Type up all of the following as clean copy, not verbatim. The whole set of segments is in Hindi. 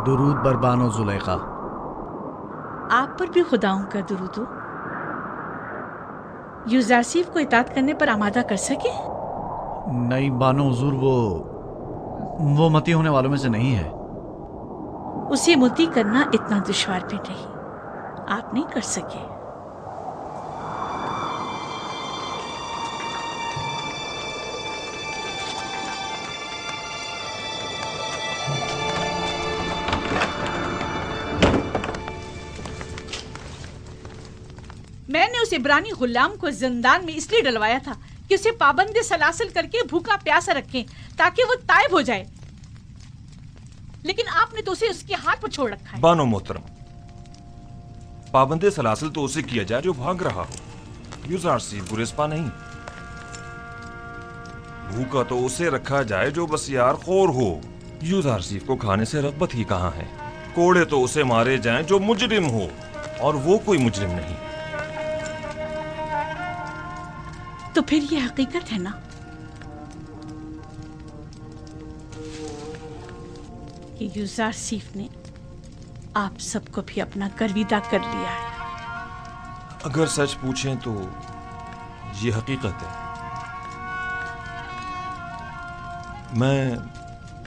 दुरूद बर बानो जुलेखा। आप पर भी खुदाओं का दुरूद हो। यूजारसीफ को इताअत करने पर आमादा कर सके? नहीं बानो हुजूर, वो मती होने वालों में से नहीं है। उसे मुती करना इतना दुश्वार भी नहीं, आप नहीं कर सके। मैंने उस इब्रानी गुलाम को जिंदान में इसलिए डलवाया था कि उसे पाबंदी सलासिल करके भूखा प्यासा रखें ताकि वो ताइब हो जाए, लेकिन आपने तो उसे उसके हाथ पर छोड़ रखा है। बानो मोहतरम, पाबंदी सलासिल तो उसे किया जाए जो भाग रहा हो, यूजारसीफ गुरेस्पा नहीं। भूखा तो उसे रखा जाए जो बस यार खोर हो। यूजारसीफ को खाने से रग़बत ही कहां है। कोड़े तो उसे मारे जाएं जो मुजरिम हो, और वो कोई मुजरिम नहीं। तो फिर ये हकीकत है ना कि यूजारसीफ ने आप सबको भी अपना गर्विदा कर लिया है। अगर सच पूछें तो ये हकीकत है।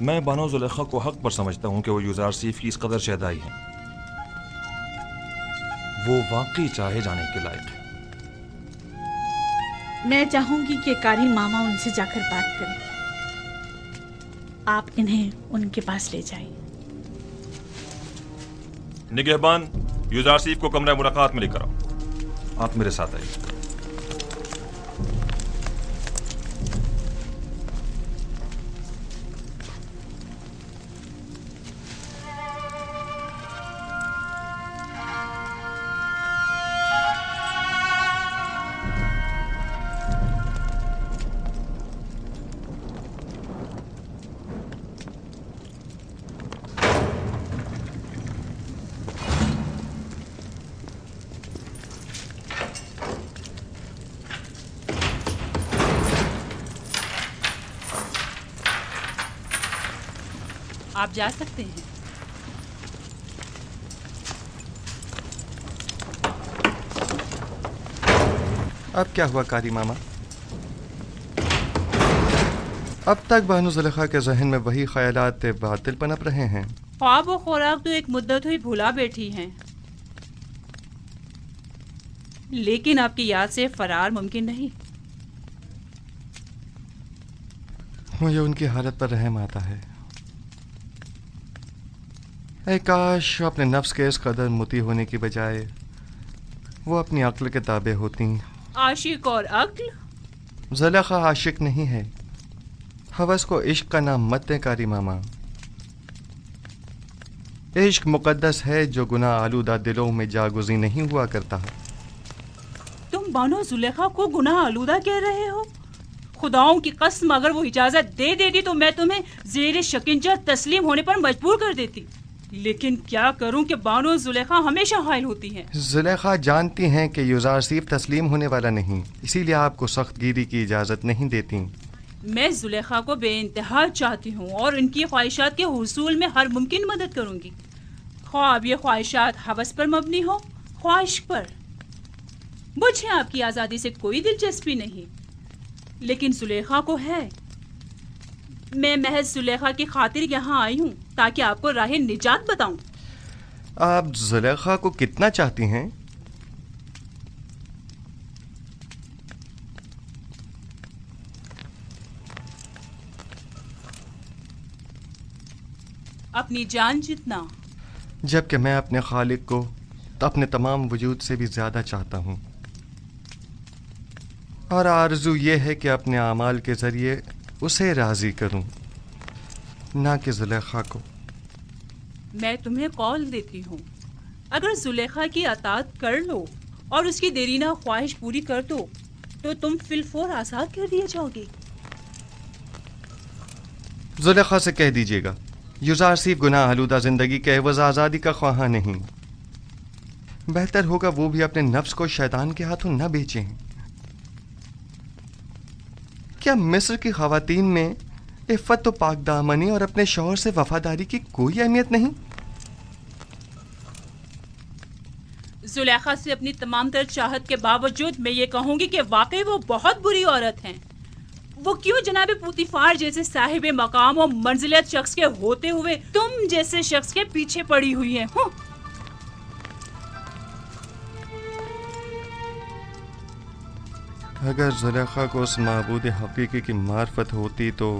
मैं बानो जुलेखा को हक पर समझता हूं कि वो यूजारसीफ की इस कदर शहदाई है। वो वाकई चाहे जाने के लायक है। मैं चाहूंगी कि कारी मामा उनसे जाकर बात करें। आप इन्हें उनके पास ले जाएं। निगहबान, यूजारसीफ को कमरा मुलाकात में लेकर आओ। आप मेरे साथ आइए। आप जा सकते हैं। अब क्या हुआ कारी मामा? अब तक बानो जुलेखा के जहन में वही ख्यालात बातिल पनप रहे हैं। ख्वाब और खुराक तो एक मुद्दत हुई भुला बैठी हैं, लेकिन आपकी याद से फरार मुमकिन नहीं। मुझे उनकी हालत पर रहम आता है। काश अपने नफ्स के इस कदर मुती होने की बजाय वो अपनी अक्ल के ताबे होती। आशिक और अक्ल? जुलेखा आशिक नहीं है। हवस को इश्क का नाम मत दें कारी मामा। इश्क मुकद्दस है जो गुनाह आलूदा दिलों में जागुज़ी नहीं हुआ करता। तुम बानो जुलेखा को गुनाह आलूदा कह रहे हो? खुदाओं की कसम, अगर वो इजाजत दे देती तो मैं तुम्हें ज़ेरे शिकंजा तस्लीम होने पर मजबूर कर देती। लेकिन क्या करूं कि बानो जुलेखा हमेशा हायल होती हैं। जुलेखा जानती हैं कि यूजारसीफ तस्लीम होने वाला नहीं, इसीलिए आपको सख्त गिरी की इजाज़त नहीं देती। मैं जुलेखा को बेइंतहा चाहती हूँ और इनकी ख्वाहिशात के हुसूल में हर मुमकिन मदद करूंगी, ख्वाब ये ख्वाहिशात हवस पर मबनी हो, ख्वाहिश पर। मुझे आपकी आज़ादी से कोई दिलचस्पी नहीं, लेकिन जुलेखा को है। मैं महज जुलेखा की खातिर यहाँ आई हूँ ताकि आपको राह निजात बताऊं। आप जुलेखा को कितना चाहती हैं? अपनी जान जितना। जबकि मैं अपने खालिक को अपने तमाम वजूद से भी ज्यादा चाहता हूँ, और आरज़ू ये है कि अपने आमाल के जरिए उसे राजी करूं, ना कि जुलेखा को। मैं तुम्हें कौल देती हूँ, अगर जुलेखा की अताअत कर लो और उसकी देरीना ख्वाहिश पूरी कर दो तो तुम फिलफौर आज़ाद कर दिए जाओगे। जुलेखा से कह दीजिएगा यूजारसीफ गुनाह आलूदा जिंदगी के एवज़ आज़ादी का ख्वाहा नहीं। बेहतर होगा वो भी अपने नफ्स को शैतान के हाथों न बेचें। क्या मिस्र की ख़वातीन में इफ़्फ़त तो पाकदामनी और अपने शौहर से वफादारी की कोई अहमियत नहीं? जुलेखा से अपनी तमाम तर चाहत के बावजूद मैं ये कहूंगी कि वाकई वो बहुत बुरी औरत हैं। वो क्यों जनाब पुतिफार जैसे साहिब मकाम और मंजिलियत शख्स के होते हुए तुम जैसे शख्स के पीछे पड़ी हुई हैं? अगर जुलेखा को उस माबूद हकीकी की मार्फत होती तो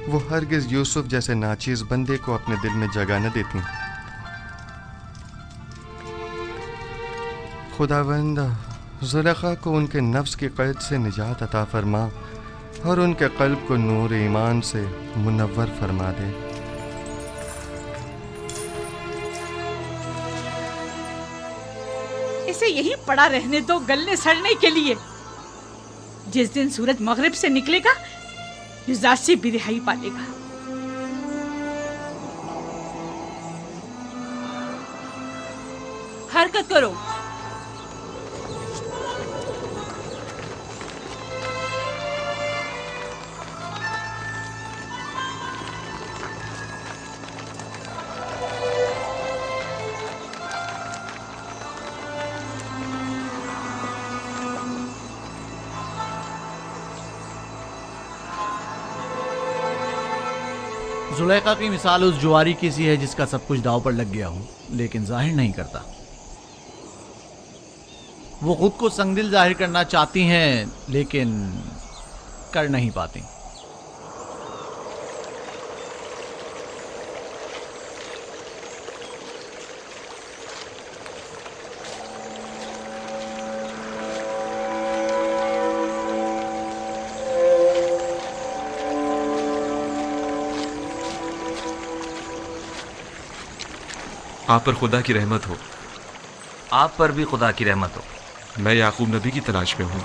वो हरगिज यूसुफ जैसे नाचीज बंदे को अपने दिल में जगह न देती। खुदावंद जुलेखा को उनके नफ्स की कैद से निजात अता फरमा और उनके कल्ब को नूर ईमान से मुनव्वर फरमा दे। इसे यहीं पड़ा रहने दो गलने सड़ने के लिए। जिस दिन सूरज मगरिब से निकलेगा युजासी भी रिहाई पालेगा। हरकत करो। जुलेखा की मिसाल उस जुआरी की सी है जिसका सब कुछ दांव पर लग गया हो लेकिन जाहिर नहीं करता। वो खुद को संगदिल जाहिर करना चाहती हैं लेकिन कर नहीं पाती। आप पर खुदा की रहमत हो। आप पर भी खुदा की रहमत हो। मैं याकूब नबी की तलाश में हूँ।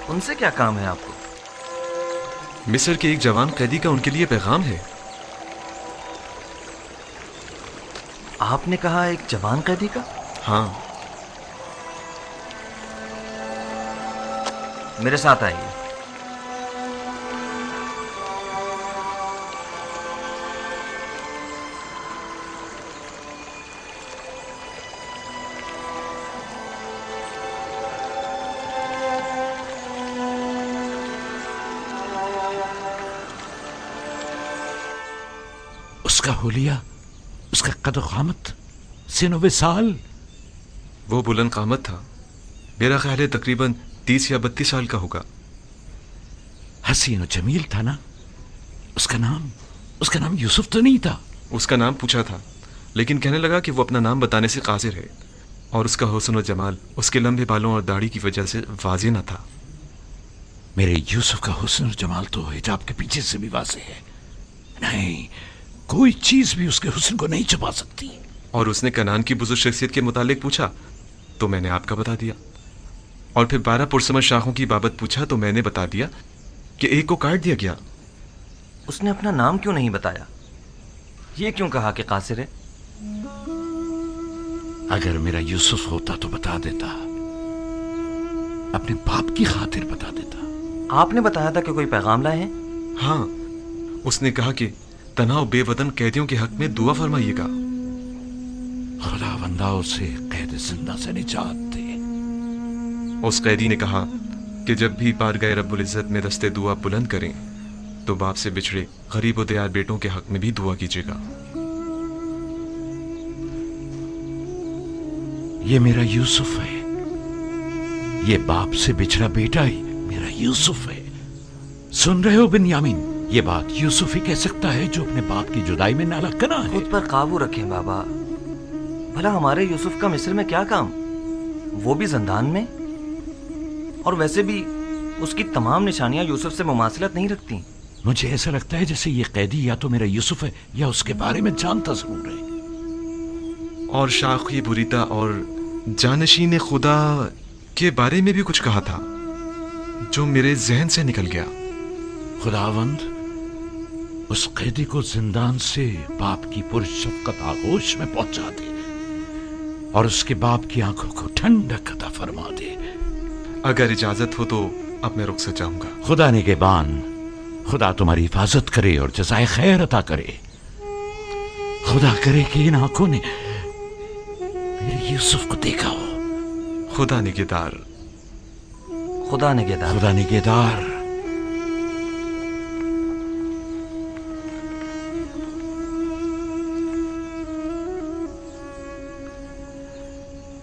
उनसे क्या काम है आपको? मिस्र के एक जवान कैदी का उनके लिए पैगाम है। आपने कहा एक जवान कैदी का? हाँ। मेरे साथ आइए। उसका हुलिया, उसका कद क़ामत, सिन साल। वो बुलंद क़ामत था। मेरा ख्याल है तकरीबन 30 या 32 साल का होगा। हसीन और जमील था ना? उसका नाम यूसुफ तो नहीं था? उसका नाम पूछा था लेकिन कहने लगा कि वो अपना नाम बताने से कासिर है और उसका हुस्न और जमाल उसके लंबे बालों और दाढ़ी की वजह से वाज़ेह न था। मेरे यूसुफ का हुस्न और जमाल तो हिजाब के पीछे से भी वाज़ेह है। नहीं, कोई चीज भी उसके हुस्न को नहीं छुपा सकती। और उसने कनान की बुजुर्ग शख्सियत के मुतालिक पूछा तो मैंने आपका बता दिया, और फिर 12 पुरसमत शाखों की बाबत पूछा तो मैंने बता दिया कि एक को काट दिया गया। उसने अपना नाम क्यों नहीं बताया? ये क्यों कहा कि कासिर है? अगर मेरा यूसुफ होता तो बता देता, अपने बाप की खातिर बता देता। आपने बताया था कि कोई पैगाम लाए हैं? हाँ, उसने कहा कि तनाव बेवतन कैदियों के हक में दुआ फरमाइएगा। खुदावंदा उसे कैद जिंदा से निजात दे। उस कैदी ने कहा कि जब भी बारगाह रब्बुल इज्जत में दस्ते दुआ बुलंद करें तो बाप से बिछड़े गरीब और दयार बेटों के हक में भी दुआ कीजिएगा। ये मेरा यूसुफ है। ये बाप से बिछड़ा बेटा ही मेरा यूसुफ है। सुन रहे हो बिन्यामीन? ये बात यूसुफ ही कह सकता है जो अपने बाप की जुदाई में नाला कना है। खुद पर काबू रखें बाबा। भला हमारे यूसुफ का मिस्र में क्या काम? वो भी जिंदान में। और वैसे भी उसकी तमाम निशानियां यूसुफ से मुमासिलत नहीं रखती। मुझे ऐसा लगता है जैसे ये कैदी या तो मेरा यूसुफ है या उसके बारे में जानता जरूर है। और शाखी बुरीता और जानशीन खुदा के बारे में भी कुछ कहा था जो मेरे जहन से निकल गया। खुदावंद उस कैदी को जिंदान से बाप की पुरशफ़क़त आगोश में पहुंचा दे और उसके बाप की आंखों को ठंडक अता फरमा दे। अगर इजाजत हो तो अब मैं रुखसत जाऊंगा। खुदा निगहबान, खुदा तुम्हारी हिफाजत करे और जज़ाए खैर अता करे। खुदा करे कि इन आंखों ने यूसुफ को देखा हो? खुदा निगहदार। खुदा निगहदार। खुदा निगहदार।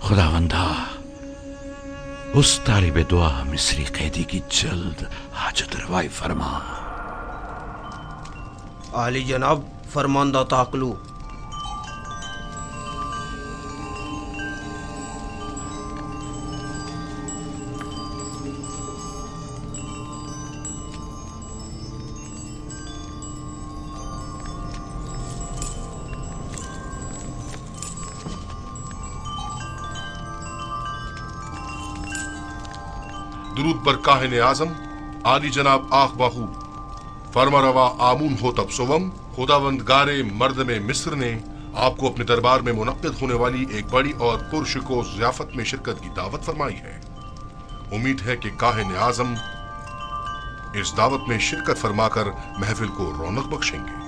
खुदावंदा, उस तालिब दुआ मिस्री कैदी की जल्द हाजत रवाई फरमा। आली जनाब, फरमानदा ताकलू। दुरूद पर काहिन आजम आली जनाब आख बाहू फरमा रवा आमून हो तब सोवम खुदावंद गारे मर्द में मिस्र ने आपको अपने दरबार में मुनक्किद होने वाली एक बड़ी और पुरशको ज़ियाफत में शिरकत की दावत फरमाई है। उम्मीद है कि काहिन आजम इस दावत में शिरकत फरमाकर महफिल को रौनक बख्शेंगे।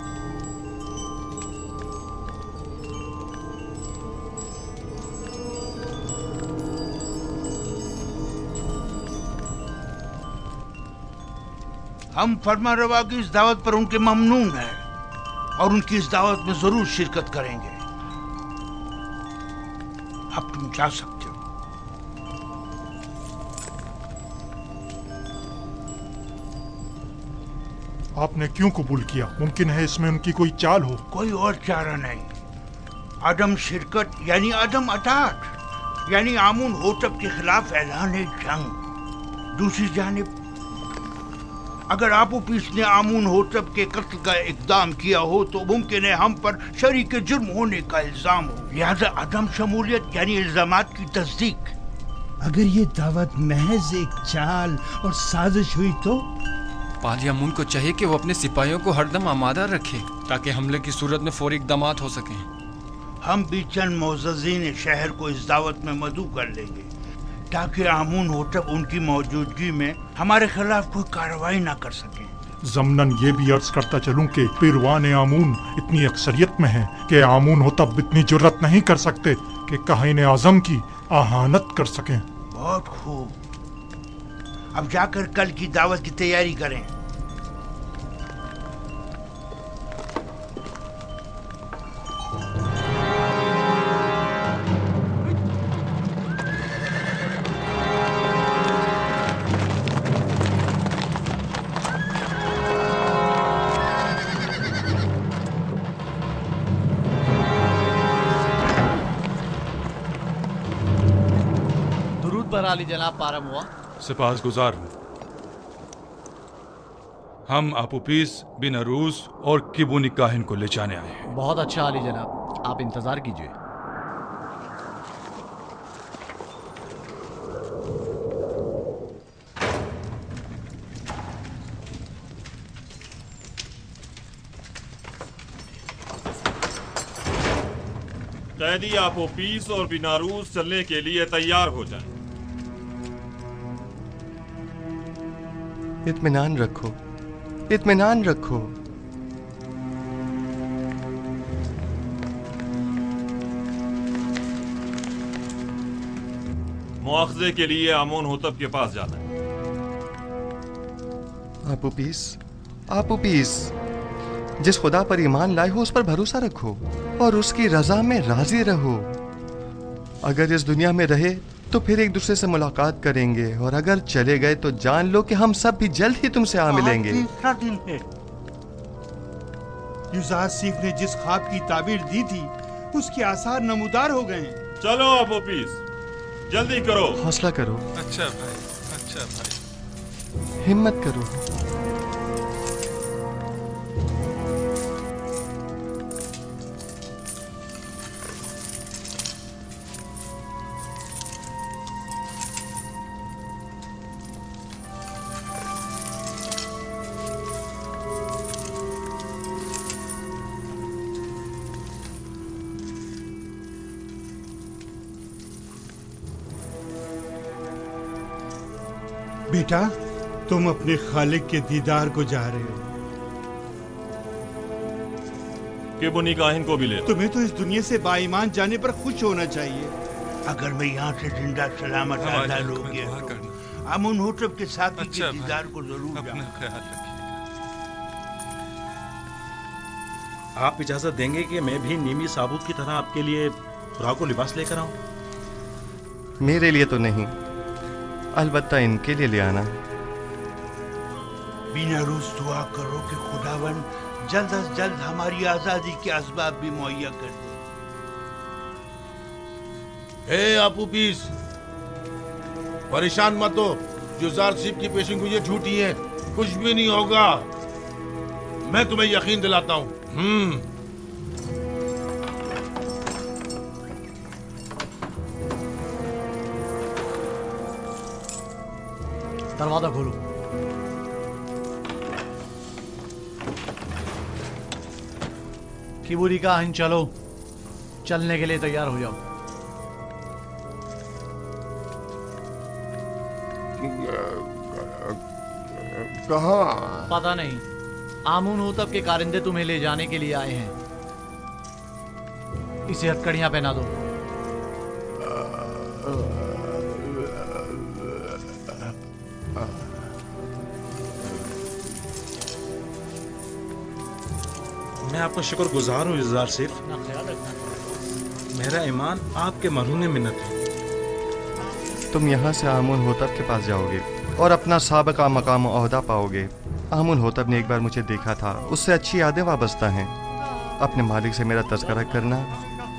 हम फरमारवा की इस दावत पर उनके ममनून हैं और उनकी इस दावत में जरूर शिरकत करेंगे। अब तुम जा सकते हो। आपने क्यों कबूल किया? मुमकिन है इसमें उनकी कोई चाल हो। कोई और चारा नहीं। आदम शिरकत यानी आदम अतात, यानी आमून होतब के खिलाफ ऐलान जंग। दूसरी जानिब अगर आपोपीस ने आमून होतब के कत्ल का इकदाम किया हो तो मुमकिन है हम पर शरीक जुर्म होने का इल्जाम हो। लिहाजा अदम शमूलियत यानी इल्जामात की तस्दीक। अगर ये दावत महज एक चाल और साजिश हुई तो? पालियामुन को चाहिए कि वो अपने सिपाहियों को हरदम आमादा रखे ताकि हमले की सूरत में फौरी इक़दामात हो सकें। हम भी चंद मोअज़्ज़ज़ीन शहर को इस दावत में मदऊ कर लेंगे ताकि आमून होतब उनकी मौजूदगी में हमारे खिलाफ कोई कार्रवाई ना कर सके। ज़मनन ये भी अर्ज करता चलूं कि पिरवान आमून इतनी अक्सरियत में है कि आमून होतब इतनी जुर्रत नहीं कर सकते कि काहिन आज़म की आहानत कर सकें। बहुत खूब। अब जाकर कल की दावत की तैयारी करें। आली जनाब पारम हुआ। सिपाहगुजार हूँ। हम आपोपीस बिन अरूस और किबुनी काहिन को ले जाने आए हैं। बहुत अच्छा आली जनाब, आप इंतजार कीजिए। कैदी आपोपीस और बिनारूस चलने के लिए तैयार हो जाएं। इत्मीनान रखो, इत्मीनान रखो। मुआखजे के लिए आमून होतब के पास जाना है। आपोपीस, आपोपीस, जिस खुदा पर ईमान लाए हो उस पर भरोसा रखो और उसकी रजा में राजी रहो। अगर इस दुनिया में रहे तो फिर एक दूसरे से मुलाकात करेंगे और अगर चले गए तो जान लो कि हम सब भी जल्द ही तुमसे आ मिलेंगे। तीसरा दिन है। यूसुफ ने जिस ख्वाब की ताबीर दी थी उसके आसार नमूदार हो गए। चलो आपोपीस, जल्दी करो। हौसला करो। अच्छा भाई, अच्छा भाई। हिम्मत करो। बेटा, तुम अपने खालिक के दीदार को जा रहे हो। किबुनी काहिन को भी ले। तुम्हें तो इस दुनिया से बाईमान जाने पर खुश होना चाहिए। अगर मैं यहाँ से जिंदा सलामत आजाद हो गया तो आमुन होतब के साथी के दीदार को जरूर अपना ख्याल रखिए। आप इजाजत देंगे कि मैं भी नीमी साबुत की तरह आपके लिए फ्राक लिबास लेकर आऊं? मेरे लिए तो नहीं, अलबत्ता इनके लिए ले आना। बिना रोज दुआ करो कि खुदावन जल्द अज जल्द हमारी आजादी के असबाब भी मुहैया कर दे। हे आपू पीस, परेशान मत हो। जुजार सिप की पेशिंगोइयां झूठी हैं, कुछ भी नहीं होगा। मैं तुम्हें यकीन दिलाता हूँ। दरवाजा खोलो। किबूरी का हिन, चलो, चलने के लिए तैयार हो जाओ। कहाँ? पता नहीं, आमुन होतब के कारिंदे तुम्हें ले जाने के लिए आए हैं। इसे हथकड़ियां पहना दो। मैं आपका शुक्रगुजार हूँ जुजार सिप। मेरा ईमान आपके मरहून मिन्नत है। तुम यहाँ से आमुन होतब के पास जाओगे और अपना साबका मकाम ओहदा पाओगे। आमुन होतब ने एक बार मुझे देखा था, उससे अच्छी यादें वाबस्ता हैं। अपने मालिक से मेरा तज़किरा करना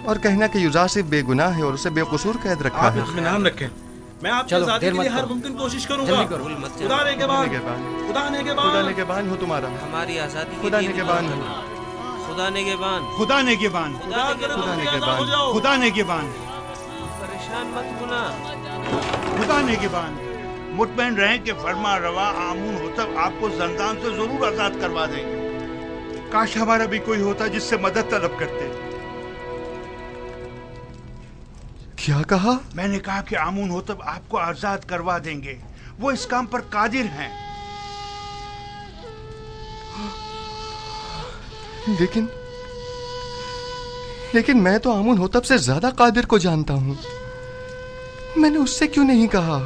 और कहना कि युजार सिप बेगुनाह है और उसे बेकसूर कैद रखा है। आप इत्मीनान रखें, मैं आपकी आजादी के लिए हर मुमकिन कोशिश करूंगा। खुदा ने के बान हो तुम्हारा। हमारी आजादी खुदा ने के बान हो। खुदा ने के बान, खुदा ने के बान, खुदा ने के बान। परेशान मत होना, खुदा ने के बान। मुतमईन रहें कि फरमा रवा आमुन होतब आपको जंदान से जरूर आजाद करवा देंगे। काश हमारा भी कोई होता जिससे मदद तलब करते। क्या कहा? मैंने कहा कि आमुन होतब आपको आजाद करवा देंगे, वो इस काम पर कादिर हैं। लेकिन मैं तो आमुन होतब से ज्यादा कादिर को जानता हूं। मैंने उससे क्यों नहीं कहा?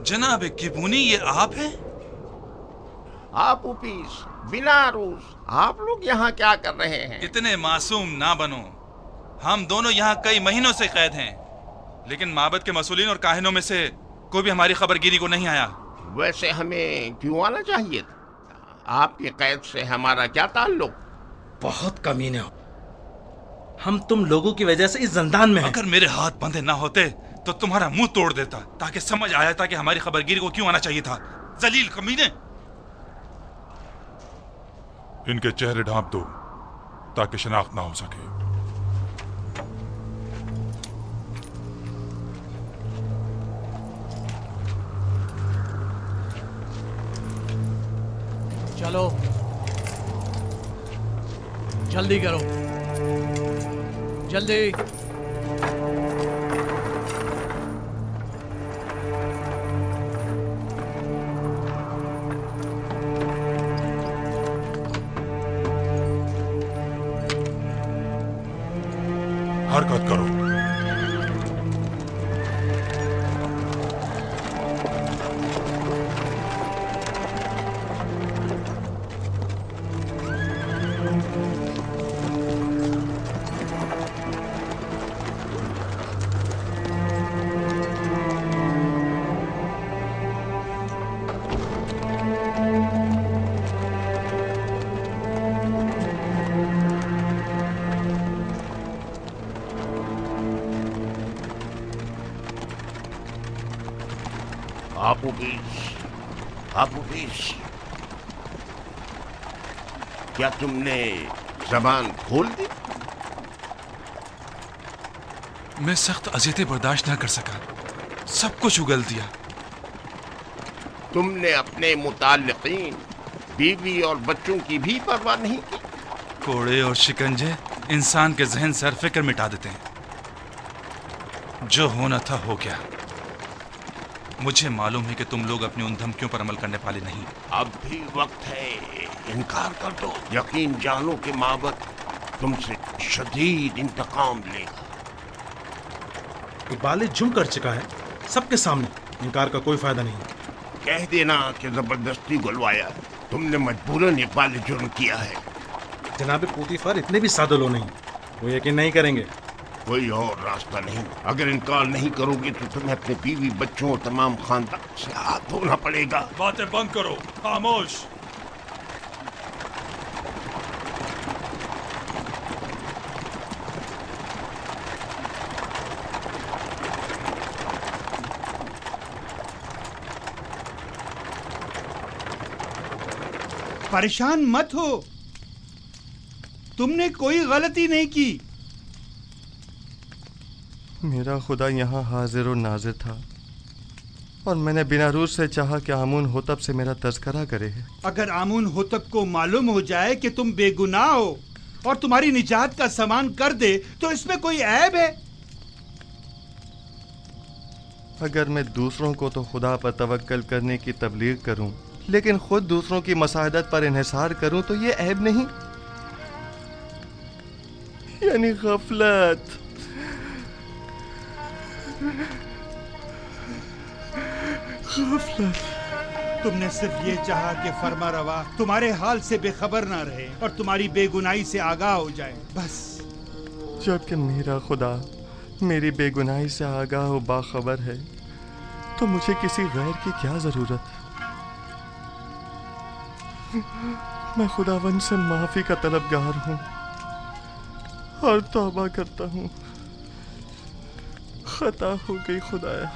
जनाब किबूनी, ये आप हैं? आप उपीस, बिना रूस, आप लोग यहाँ क्या कर रहे हैं? इतने मासूम ना बनो। हम दोनों यहाँ कई महीनों से कैद हैं, लेकिन माबद के मसूलीन और काहिनों में से कोई भी हमारी खबरगिरी को नहीं आया। वैसे हमें क्यों आना चाहिए था? आपकी कैद से हमारा क्या ताल्लुक? बहुत कमीने हो, हम तुम लोगों की वजह से इस जंदान में हैं। अगर मेरे हाथ बंधे ना होते तो तुम्हारा मुंह तोड़ देता, ताकि समझ आया था कि हमारी खबरगिरी को क्यों आना चाहिए था। जलील कमीने। इनके चेहरे ढांप दो ताकि शनाख्त ना हो सके। चलो, जल्दी करो, जल्दी। हरकत करो। आपूपीस, क्या तुमने जबान खोल दी? मैं सख्त अज़ियतें बर्दाश्त न कर सका, सब कुछ उगल दिया। तुमने अपने मुताल्लिकीन, बीवी और बच्चों की भी परवाह नहीं की? कोड़े और शिकंजे इंसान के जहन से हर फिक्र मिटा देते हैं। जो होना था हो गया। मुझे मालूम है कि तुम लोग अपनी उन धमकियों पर अमल करने वाले नहीं। अब भी वक्त है, इनकार कर दो। यकीन जानो कि माबद तुमसे शदीद इंतकाम लेगा। इकबाल जुर्म कर चुका है सबके सामने, इनकार का कोई फायदा नहीं। कह देना कि जबरदस्ती गुलवाया, तुमने मजबूरन इकबाल जुर्म किया है। जनाब पोतीफर इतने भी सादे लो नहीं, वो यकीन नहीं करेंगे। कोई और रास्ता नहीं। अगर इनकार नहीं करोगे तो तुम्हें अपने बीवी, बच्चों और तमाम खानदान से हाथ धोना पड़ेगा। बातें बंद करो, खामोश। परेशान मत हो, तुमने कोई गलती नहीं की। मेरा खुदा यहाँ हाजिर और नाजिर था और मैंने बिना रूज से चाहा कि आमून होतब से मेरा तज़किरा करे। अगर आमून होतब को मालूम हो जाए कि तुम बेगुनाह हो और तुम्हारी निजात का सामान कर दे तो इसमें कोई ऐब है? अगर मैं दूसरों को तो खुदा पर तवक्कल करने की तबलीग करूं, लेकिन खुद दूसरों की मसादत पर इन्हिसार करूं तो ये ऐब नहीं, यानी गफलत। तुमने सिर्फ ये चाहा कि फरमा रवा तुम्हारे हाल से बेखबर ना रहे और तुम्हारी बेगुनाही से आगाह हो जाए, बस। जबकि मेरा खुदा मेरी बेगुनाही से आगाह और बाखबर है तो मुझे किसी गैर की क्या जरूरत। मैं खुदावन से माफी का तलबगार हूँ और तौबा करता हूँ। खता हो गई खुदाया।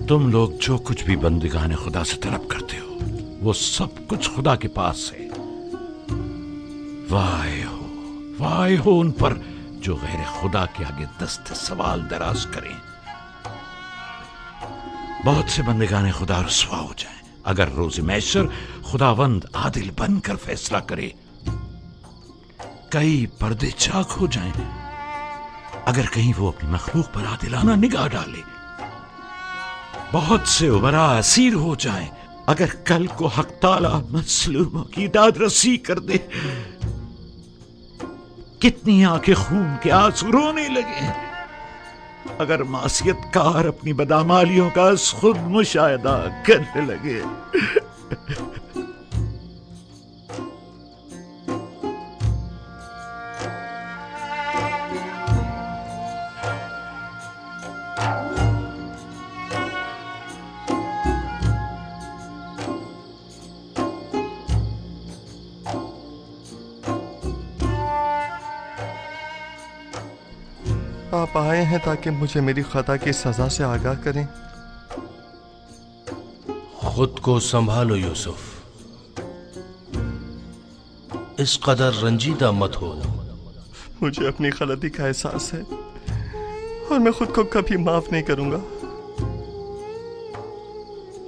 तुम लोग जो कुछ भी बंदिगाने खुदा से तलब करते हो वो सब कुछ खुदा के पास है। वाह हो उन पर जो गैर खुदा के आगे दस्त सवाल दराज करें। बहुत से बंदिगाने खुदा रुसवा हो जाएं अगर रोज़ महशर खुदावंद आदिल बनकर फैसला करे। कई पर्दे चाक हो जाएं अगर कहीं वो अपनी मखलूक पर आदिलाना निगाह डाले। बहुत से उमरा असीर हो जाएं अगर कल को हक ताला मजलूमों की दाद रसी कर दे। कितनी आंखें खून के आंसू रोने लगे अगर मासियतकार अपनी बदामालियों का खुद मुशाहिदा करने लगे। आप आए हैं ताकि मुझे मेरी खता की सजा से आगाह करें। खुद को संभालो यूसुफ, इस कदर रंजीदा मत हो। मुझे अपनी गलती का एहसास है और मैं खुद को कभी माफ नहीं करूंगा।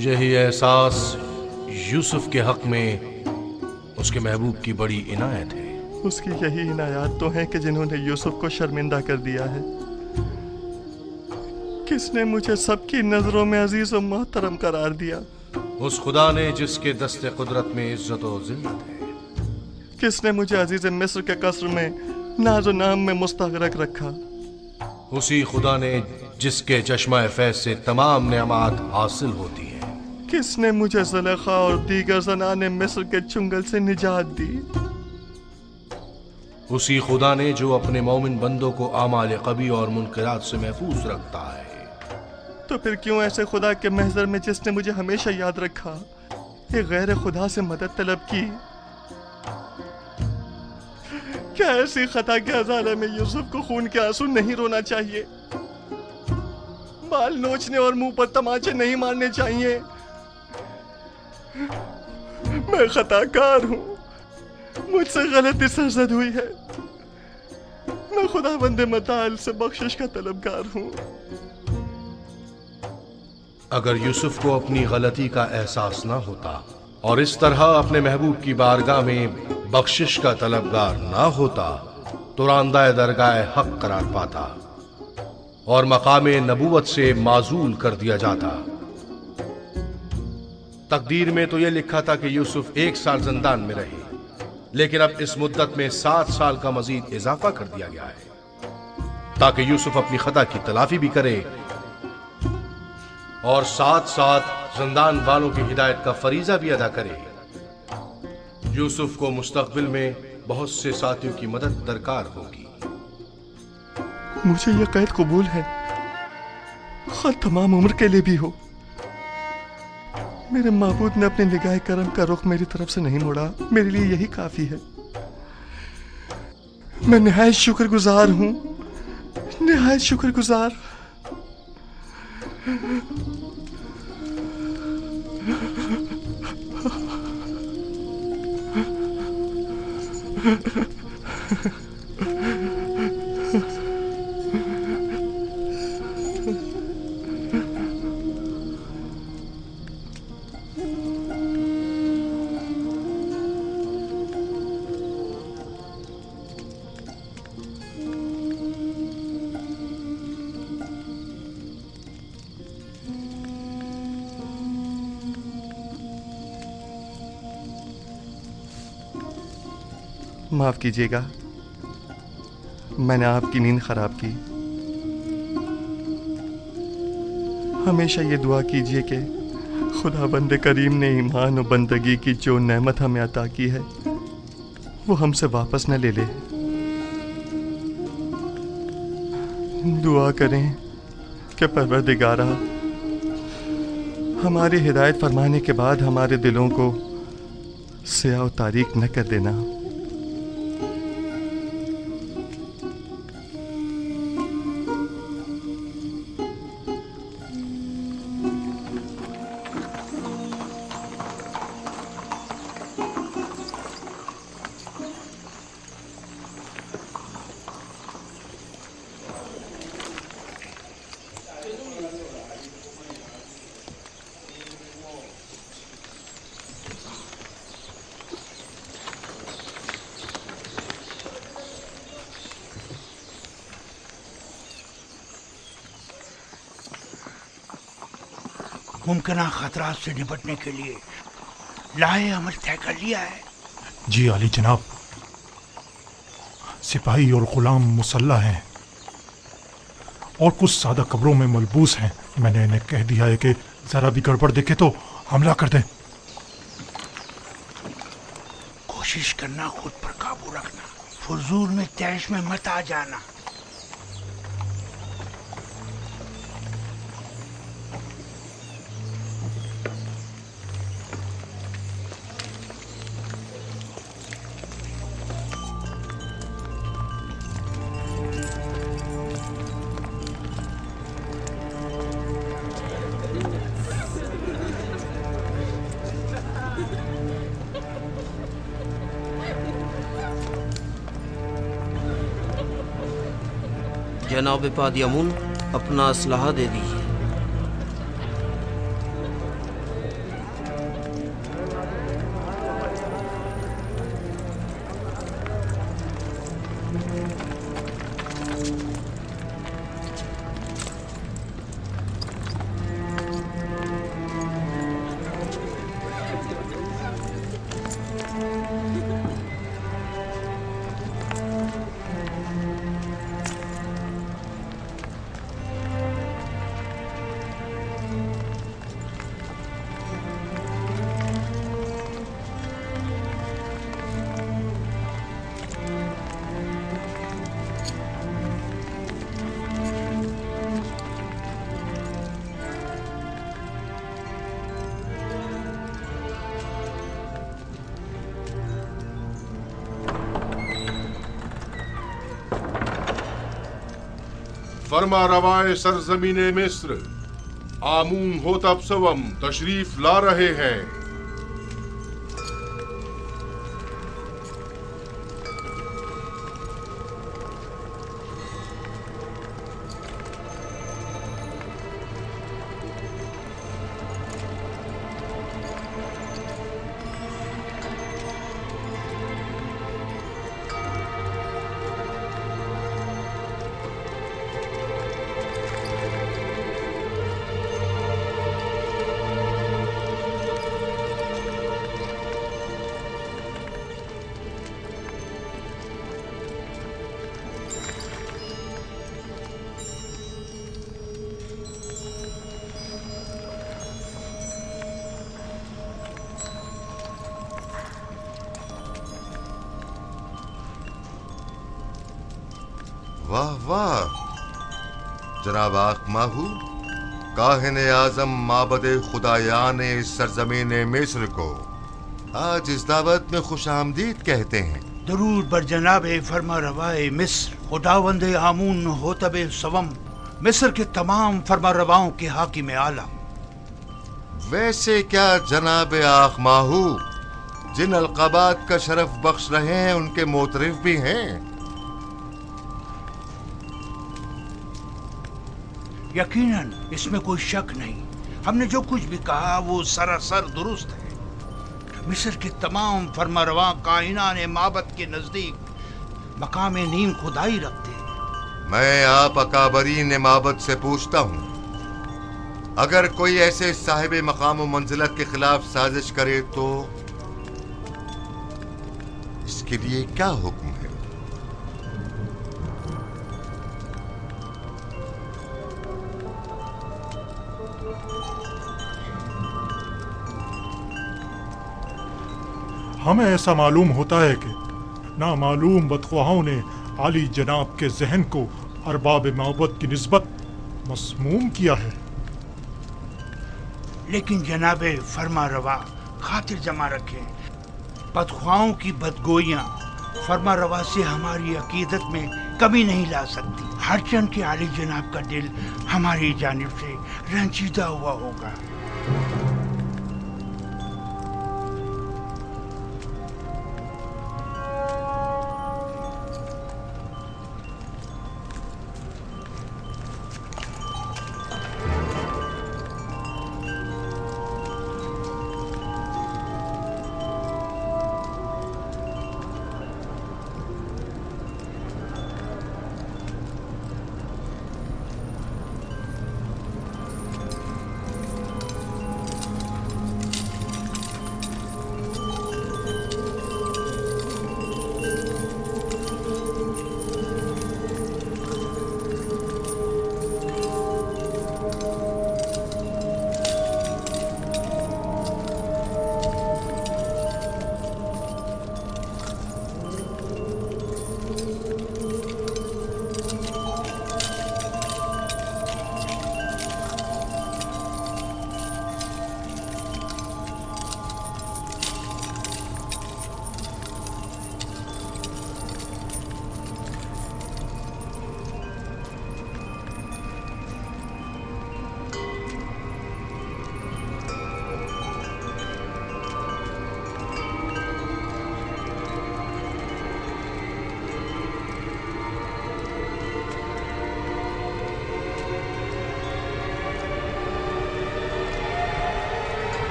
यही एहसास यूसुफ के हक में उसके महबूब की बड़ी इनायत है। उसकी यही इनायत तो है कि जिन्होंने यूसुफ को शर्मिंदा कर दिया है। किसने मुझे सबकी नजरों में अजीज और मोहतरम करार दिया? उस खुदा ने जिसके दस्ते कुदरत में इज्जत और जिल्लत है। किसने मुझे अजीज मिस्र के कसर में नाजो नाम में मुस्तगरक रखा? उसी खुदा ने जिसके चश्मा फैज से तमाम नेमत हासिल होती है। किसने मुझे ज़ुलेखा और दीगर ज़नाने मिस्र के चुंगल से निजात दी? उसी खुदा ने जो अपने मोमिन बंदों को आमाल कबी और मुनकरात से महफूज रखता है। तो फिर क्यों ऐसे खुदा के महज़र में जिसने मुझे हमेशा याद रखा, एक गैर खुदा से मदद तलब की? क्या ऐसी खता के हज़ारे में यूसुफ को खून के आंसू नहीं रोना चाहिए? बाल नोचने और मुंह पर तमाचे नहीं मारने चाहिए? मैं खताकार हूं, मुझसे गलती सरजद हुई है। मैं खुदा बंदे मताल से बख्शिश का तलबगार हूं। अगर यूसुफ को अपनी गलती का एहसास ना होता और इस तरह अपने महबूब की बारगाह में बख्शिश का तलबगार ना होता तो रांदाए दरगाह हक करार पाता और मकामे नबूवत से माजूल कर दिया जाता। तकदीर में तो यह लिखा था कि यूसुफ 1 साल जिंदान में रहे, लेकिन अब इस मुद्दत में 7 साल का मजीद इजाफा कर दिया गया है ताकि यूसुफ अपनी खता की तलाफी भी करे और साथ साथ जिंदान वालों की हिदायत का फरीजा भी अदा करे। यूसुफ को मुस्तकबिल में बहुत से साथियों की मदद दरकार होगी। मुझे यह कैद कबूल है, खत तमाम उम्र के लिए भी हो। मेरे माबूद ने अपने निगाह करम का रुख मेरी तरफ से नहीं मोड़ा, मेरे लिए यही काफी है। मैं निहायत शुक्रगुजार हूं, निहायत शुक्रगुजार। माफ कीजिएगा, मैंने आपकी नींद खराब की। हमेशा ये दुआ कीजिए कि खुदा बंदे करीम ने ईमान और बंदगी की जो नेमत हमें अता की है वो हमसे वापस न ले ले। दुआ करें कि परवरदिगारा हमारी हिदायत फरमाने के बाद हमारे दिलों को स्याह और तारीक न कर देना। मुमकिन खतरात से निपटने के लिए लाए अमल तय कर लिया है। जी आली जनाब, सिपाही और गुलाम मुसल्ला हैं और कुछ सादा कब्रों में मलबूस हैं। मैंने इन्हें कह दिया है कि जरा भी गड़बड़ देखे तो हमला कर दें। कोशिश करना खुद पर काबू रखना, फजूल में तैश में मत आ जाना। जनाब पादियामुन, अपना असलहा दे दीजिए। फरमा रवाए सरजमीने मिस्र आमून होतब सवम तशरीफ ला रहे हैं। वाह वाह जनाब आखमाहू, काहिने आजम माबदे खुदायान सरजमीन मिस्र को आज इस दावत में खुशामदीद कहते हैं। दरूद बर जनाब फरमा रवाए मिस्र खुदावंद आमून होतब सवम, मिस्र के तमाम फरमा रवाओं के हाकिम आला। वैसे क्या जनाब आखमाहू, जिन अलकाबात का शरफ बख्श रहे हैं उनके मोतरिफ भी हैं। यकीनन इसमें कोई शक नहीं, हमने जो कुछ भी कहा वो सरासर दुरुस्त है। मिस्र के तमाम फरमारवा कायनात माबद के नजदीक मकाम नीम खुदाई रखते हैं। मैं आप अकाबरीन माबद से पूछता हूँ, अगर कोई ऐसे साहिब मकाम व मंजिलत के खिलाफ साजिश करे तो इसके लिए क्या हुक्म है? हमें ऐसा मालूम होता है कि नामालूम बदख्वाहों ने आली जनाब के जहन को अरबाब माबद की निस्बत मसमूम किया है। लेकिन जनाब फरमा रवा खातिर जमा रखें, बदख्वाहों की बदगोइयाँ फरमा रवा से हमारी अकीदत में कमी नहीं ला सकती। हर चंद के आली जनाब का दिल हमारी जानिब से रंजीदा हुआ होगा।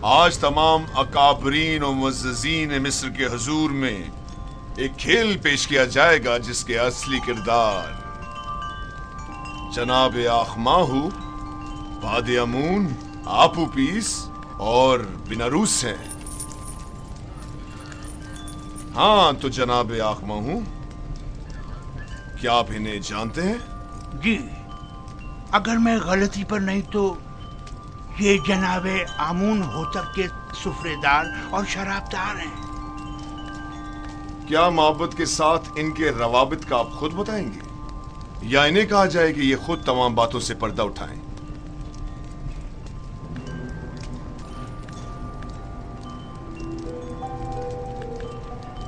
आज तमाम अकाबरीन और मुअज़्ज़ज़ीन मिस्र के हुजूर में एक खेल पेश किया जाएगा जिसके असली किरदार जनाब आखमाहू, बादे अमून, आपूपीस और बिनारूस हैं। हाँ तो जनाब आखमाहू, क्या आप इन्हें जानते हैं? जी, अगर मैं गलती पर नहीं तो ये जनाबे आमून होतब के सुफ्रेदार और शराबदार हैं। क्या माबद के साथ इनके रवाबित का आप खुद बताएंगे या इन्हें कहा जाए कि ये खुद तमाम बातों से पर्दा उठाएं?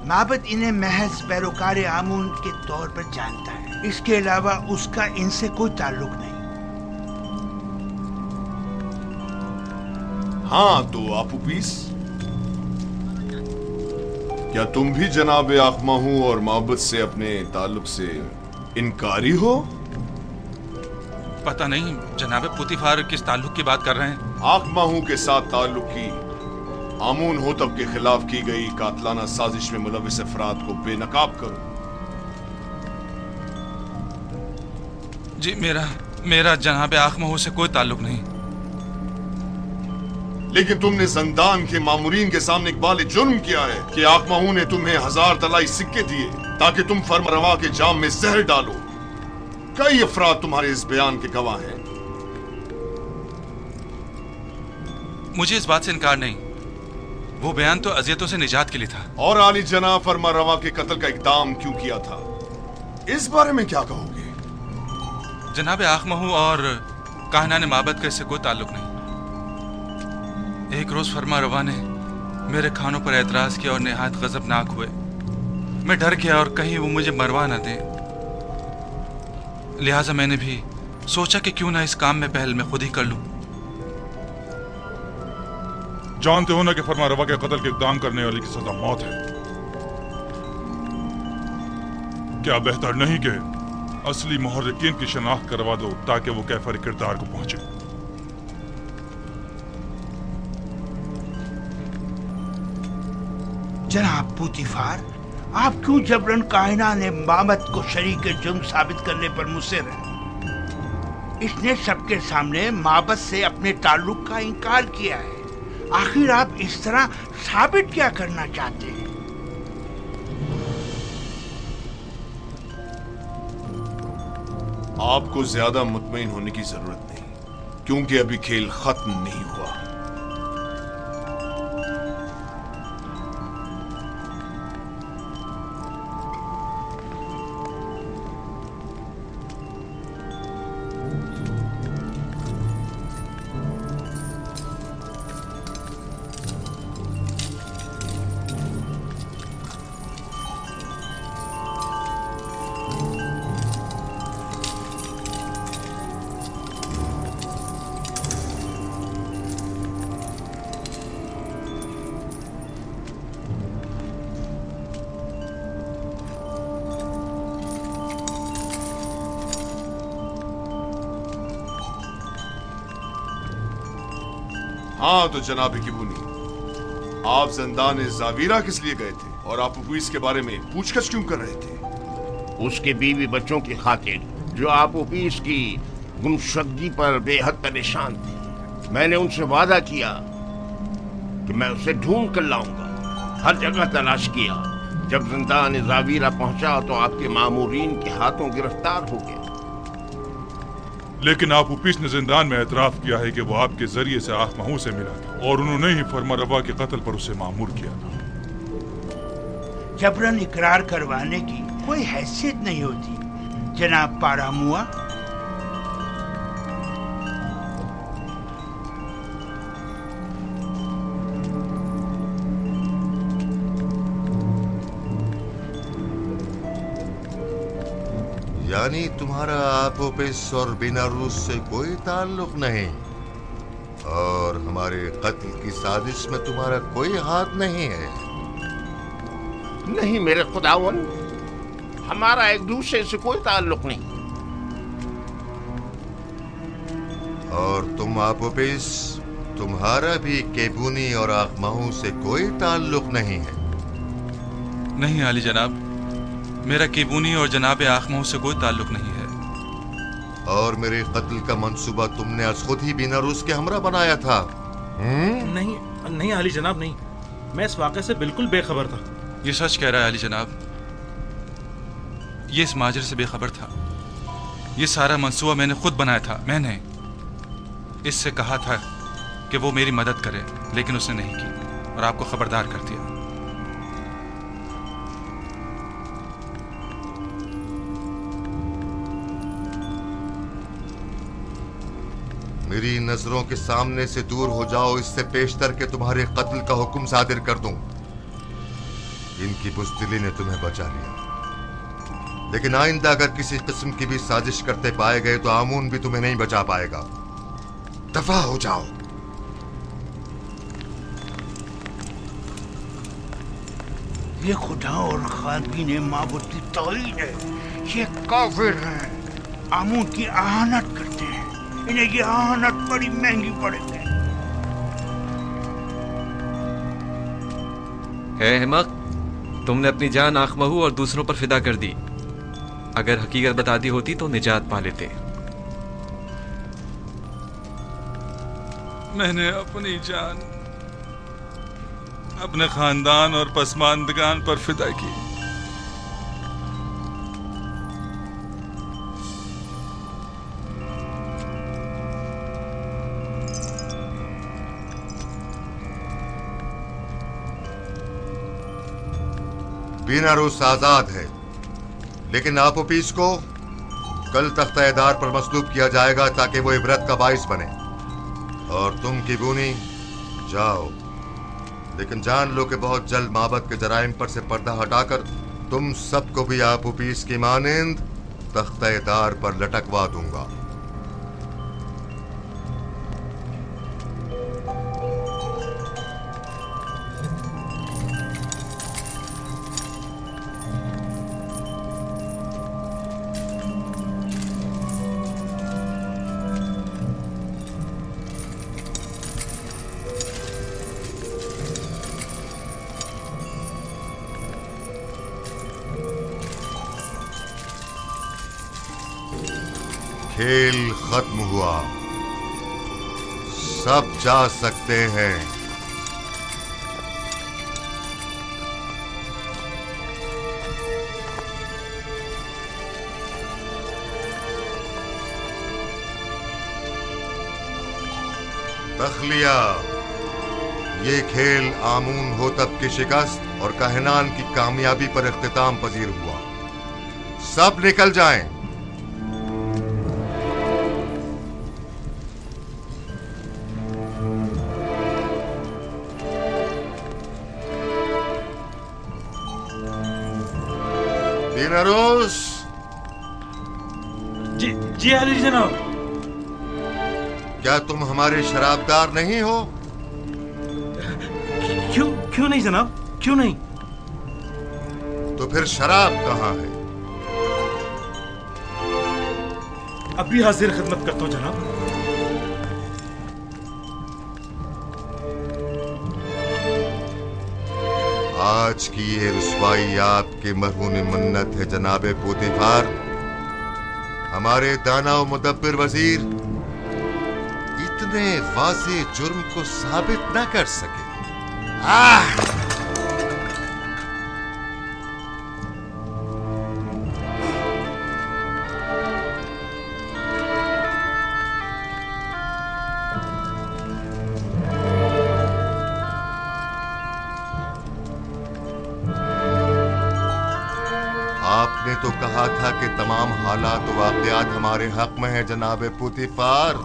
माबद इन्हें महज पैरोकार आमून के तौर पर जानता है, इसके अलावा उसका इनसे कोई ताल्लुक नहीं। हाँ तो आपूपीस, क्या तुम भी जनाब आखमाहू और माबद से अपने ताल्लुक से इनकारी हो? पता नहीं जनाब पुतिफार किस ताल्लुक की बात कर रहे हैं। आखमाहू के साथ ताल्लुक की आमून होतब के खिलाफ की गई कातलाना साजिश में मुलविस अफराद को बेनकाब करो। जी मेरा जनाब आखमाहू से कोई ताल्लुक नहीं। लेकिन तुमने जंदान के मामूरीन के सामने इकबाल जुर्म किया है कि आखमाहू ने तुम्हें 1000 तलाई सिक्के दिए ताकि तुम फर्मरवा के जाम में जहर डालो। कई अफराद तुम्हारे इस बयान के गवाह हैं। मुझे इस बात से इनकार नहीं, वो बयान तो अजियतों से निजात के लिए था। और आली जनाब फर्मरवा के कत्ल का इकदाम क्यों किया था, इस बारे में क्या कहोगे? जनाब आखमाहू और काहनान माबद का इससे कोई ताल्लुक नहीं। एक रोज फरमा रवा ने मेरे खानों पर एतराज किया और निहायत गजबनाक हुए। मैं डर गया और कहीं वो मुझे मरवा न दे, लिहाजा मैंने भी सोचा कि क्यों ना इस काम में पहल मैं खुद ही कर लूं। जानते हो ना कि फरमा रवा के कत्ल के इक़दाम करने वाले की सजा मौत है। क्या बेहतर नहीं कि असली मुहर्रिकीन की शनाख्त करवा दो ताकि वो कैफर किरदार को पहुंचे? जनाब पुतिफार, आप क्यों जबरन कायना ने मामद को शरीक जुर्म साबित करने पर मुसर है? इसने सबके सामने माबद से अपने ताल्लुक का इनकार किया है। आखिर आप इस तरह साबित क्या करना चाहते हैं? आपको ज्यादा मुतमईन होने की जरूरत नहीं, क्योंकि अभी खेल खत्म नहीं हुआ। हाँ तो जनाब किबूनी, आप ज़ंदान ज़ावीरा किस लिए गए थे और आप उस के बारे में पूछताछ क्यों कर रहे थे? उसके बीवी बच्चों की खातिर जो आप ऑफिस की गुमशुदगी पर बेहद परेशान थे। मैंने उनसे वादा किया कि मैं उसे ढूंढ कर लाऊंगा। हर जगह तलाश किया। जब ज़ंदान ज़ावीरा पहुंचा तो आपके मामूरीन के हाथों गिरफ्तार हो गया। लेकिन आपूपीस ने जिंदान में एतराफ किया है कि वो आपके जरिए से आखमाहू से मिला था और उन्होंने ही फरमा रवा के कत्ल पर उसे मामूर किया था। जबरन इकरार करवाने की कोई हैसियत नहीं होती जनाब पारामुआ। यानी तुम्हारा आपोपिस और बिनारूस से कोई ताल्लुक नहीं और हमारे कत्ल की साजिश में तुम्हारा कोई हाथ नहीं है? नहीं मेरे खुदावन, हमारा एक दूसरे से कोई ताल्लुक नहीं। और तुम आपोपिस, तुम्हारा भी केबूनी और आखमाहू से कोई ताल्लुक नहीं है? नहीं आली जनाब, मेरा केबूनी और जनाब आखमाहू से कोई ताल्लुक नहीं है। और मेरे कत्ल का मंसूबा तुमने आज खुद ही बीनारूस के हमरा बनाया था? नहीं नहीं आली जनाब, नहीं, मैं इस वाक़े से बिल्कुल बेखबर था। ये सच कह रहा है आली जनाब, ये इस माजरे से बेखबर था। ये सारा मंसूबा मैंने खुद बनाया था। मैंने इससे कहा था कि वो मेरी मदद करे, लेकिन उसने नहीं की और आपको खबरदार कर दिया। मेरी नजरों के सामने से दूर हो जाओ, इससे पेशतर के तुम्हारे कत्ल का हुक्म सादिर कर दूं। इनकी बुज़दिली ने तुम्हें बचा लिया, लेकिन आइंदा अगर किसी किस्म की भी साजिश करते पाए गए तो आमून भी तुम्हें नहीं बचा पाएगा। दफा हो जाओ। ये खुदा और खादीन माबूद की तौहीन है। ये काफिर हैं, आमून की आहानत करते हैं। इन्हें ये आहानत बड़ी महंगी पड़ेगी। है हिमक, तुमने अपनी जान आखमहू और दूसरों पर फिदा कर दी। अगर हकीकत बता दी होती तो निजात पा लेते। मैंने अपनी जान अपने खानदान और पसमानदगान पर फिदा की। बीनारूस आजाद है, लेकिन आपोपीस को कल तख्ता-ए-दार पर मसलूब किया जाएगा ताकि वो इबरत का बाइस बने। और तुम किबूनी जाओ, लेकिन जान लो कि बहुत जल्द माबद के जराइम पर से पर्दा हटाकर तुम सबको भी आपोपीस की मानिंद तख्ता-ए-दार पर लटकवा दूंगा। खेल खत्म हुआ, सब जा सकते हैं। तखलिया, ये खेल आमून होतब की शिकस्त और कहनान की कामयाबी पर इख्तिताम पजीर हुआ। सब निकल जाएं। बीनारूस। जी आली जनाब। क्या तुम हमारे शराबदार नहीं हो? क्यों नहीं जनाब, क्यों नहीं? तो फिर शराब कहाँ है? अभी हाजिर खिदमत करता हूँ जनाब। आज की ये रुसवाई आपके मरहून मन्नत है जनाबे पोतीफार। हमारे दाना और मुदब्बिर वजीर इतने वाज़े जुर्म को साबित न कर सके। आपने तो कहा था कि तमाम हालात वाक़यात हमारे हक में है जनाबे पोतीफार।